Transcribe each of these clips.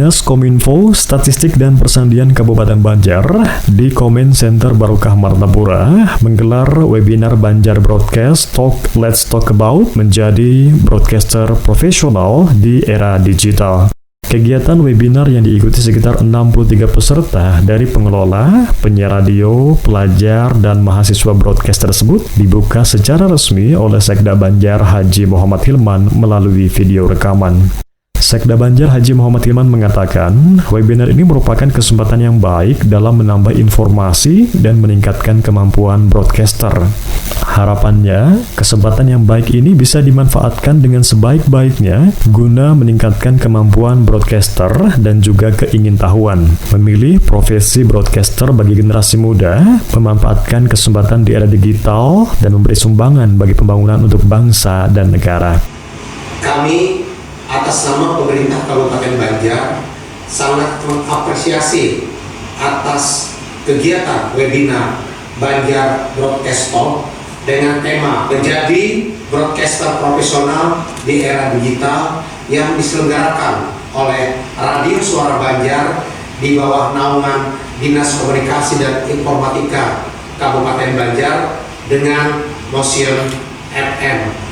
Dinas Kominfo, Statistik dan Persandian Kabupaten Banjar di Comment Center Barokah Martapura menggelar webinar Banjar Broadcast Talk Let's Talk About menjadi broadcaster profesional di era digital. Kegiatan webinar yang diikuti sekitar 63 peserta dari pengelola, penyiar radio, pelajar, dan mahasiswa broadcast tersebut dibuka secara resmi oleh Sekda Banjar Haji Muhammad Hilman melalui video rekaman. Sekda Banjar Haji Muhammad Hilman mengatakan, webinar ini merupakan kesempatan yang baik dalam menambah informasi dan meningkatkan kemampuan broadcaster. Harapannya, kesempatan yang baik ini bisa dimanfaatkan dengan sebaik-baiknya guna meningkatkan kemampuan broadcaster dan juga keingintahuan memilih profesi broadcaster bagi generasi muda, memanfaatkan kesempatan di era digital, dan memberi sumbangan bagi pembangunan untuk bangsa dan negara. Kami atas nama pemerintah Kabupaten Banjar sangat mengapresiasi atas kegiatan webinar Banjar Broadcast Talk dengan tema menjadi broadcaster profesional di era digital yang diselenggarakan oleh Radio Suara Banjar di bawah naungan Dinas Komunikasi dan Informatika Kabupaten Banjar dengan Motion FM.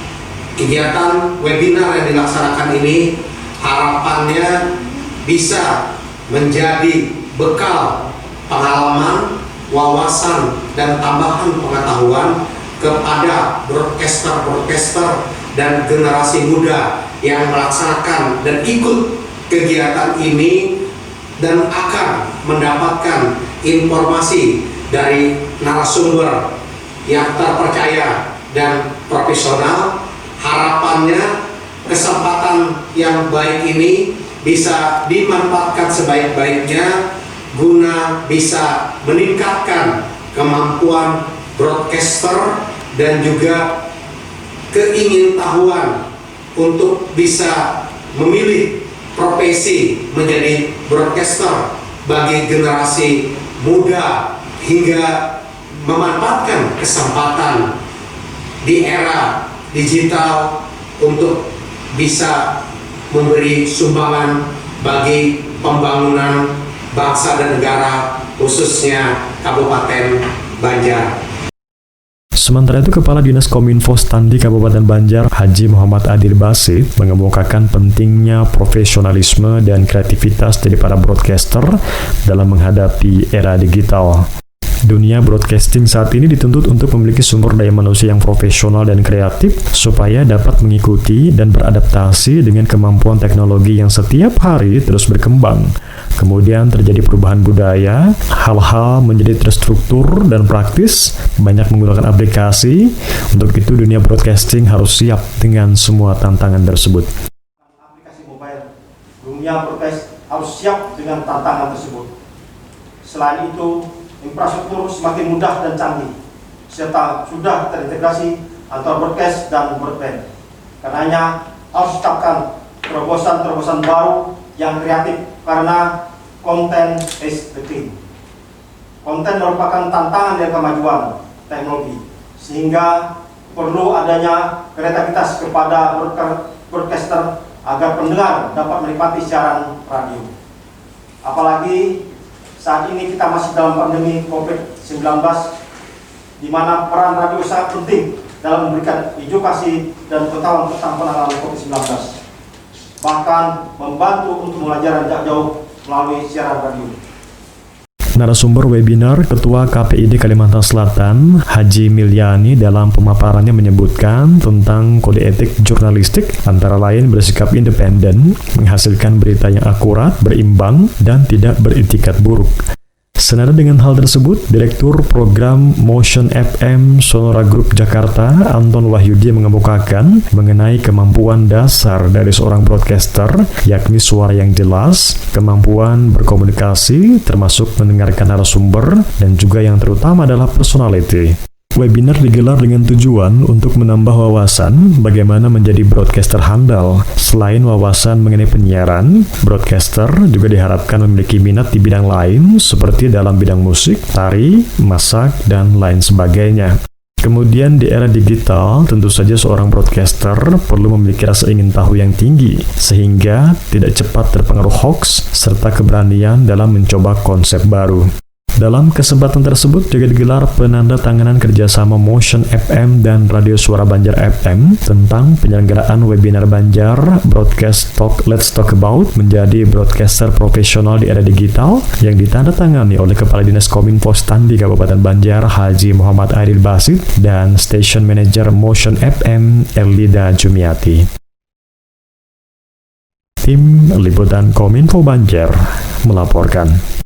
Kegiatan webinar yang dilaksanakan ini harapannya bisa menjadi bekal pengalaman, wawasan, dan tambahan pengetahuan kepada broadcaster-broadcaster dan generasi muda yang melaksanakan dan ikut kegiatan ini dan akan mendapatkan informasi dari narasumber yang terpercaya dan profesional. Harapannya kesempatan yang baik ini bisa dimanfaatkan sebaik-baiknya guna bisa meningkatkan kemampuan broadcaster dan juga keingintahuan untuk bisa memilih profesi menjadi broadcaster bagi generasi muda hingga memanfaatkan kesempatan di era digital untuk bisa memberi sumbangan bagi pembangunan bangsa dan negara khususnya Kabupaten Banjar. Sementara itu, Kepala Dinas Kominfo Standi Kabupaten Banjar Haji Muhammad Adil Basit mengemukakan pentingnya profesionalisme dan kreativitas dari para broadcaster dalam menghadapi era digital. Dunia broadcasting saat ini dituntut untuk memiliki sumber daya manusia yang profesional dan kreatif supaya dapat mengikuti dan beradaptasi dengan kemampuan teknologi yang setiap hari terus berkembang. Kemudian terjadi perubahan budaya, hal-hal menjadi terstruktur dan praktis, banyak menggunakan aplikasi. Untuk itu dunia broadcasting harus siap dengan semua tantangan tersebut. Aplikasi mobile, dunia broadcast harus siap dengan tantangan tersebut. Selain itu, infrastruktur semakin mudah dan canggih, serta sudah terintegrasi antara broadcast dan broadband. Karenanya harus ciptakan terobosan-terobosan baru yang kreatif karena content is the key. Konten merupakan tantangan dari kemajuan teknologi, sehingga perlu adanya kreativitas kepada broadcaster agar pendengar dapat menikmati siaran radio. Apalagi saat ini kita masih dalam pandemi COVID-19, di mana peran radio sangat penting dalam memberikan edukasi dan pengetahuan tentang penanganan COVID-19. Bahkan membantu untuk pembelajaran jarak jauh melalui siaran radio. Narasumber webinar Ketua KPID Kalimantan Selatan, Haji Milyani, dalam pemaparannya menyebutkan tentang kode etik jurnalistik, antara lain bersikap independen, menghasilkan berita yang akurat, berimbang, dan tidak beretikat buruk. Senada dengan hal tersebut, Direktur Program Motion FM Sonora Group Jakarta, Anton Wahyudi, mengemukakan mengenai kemampuan dasar dari seorang broadcaster, yakni suara yang jelas, kemampuan berkomunikasi, termasuk mendengarkan narasumber, dan juga yang terutama adalah personality. Webinar digelar dengan tujuan untuk menambah wawasan bagaimana menjadi broadcaster handal. Selain wawasan mengenai penyiaran, broadcaster juga diharapkan memiliki minat di bidang lain seperti dalam bidang musik, tari, masak, dan lain sebagainya. Kemudian di era digital, tentu saja seorang broadcaster perlu memiliki rasa ingin tahu yang tinggi, sehingga tidak cepat terpengaruh hoax, serta keberanian dalam mencoba konsep baru. Dalam kesempatan tersebut juga digelar penandatanganan kerjasama Motion FM dan Radio Suara Banjar FM tentang penyelenggaraan webinar Banjar Broadcast Talk Let's Talk About menjadi broadcaster profesional di era digital yang ditandatangani oleh Kepala Dinas Kominfo Standi Kabupaten Banjar Haji Muhammad Aidil Basit dan Station Manager Motion FM Erlida Jumiati. Tim Liputan Kominfo Banjar melaporkan.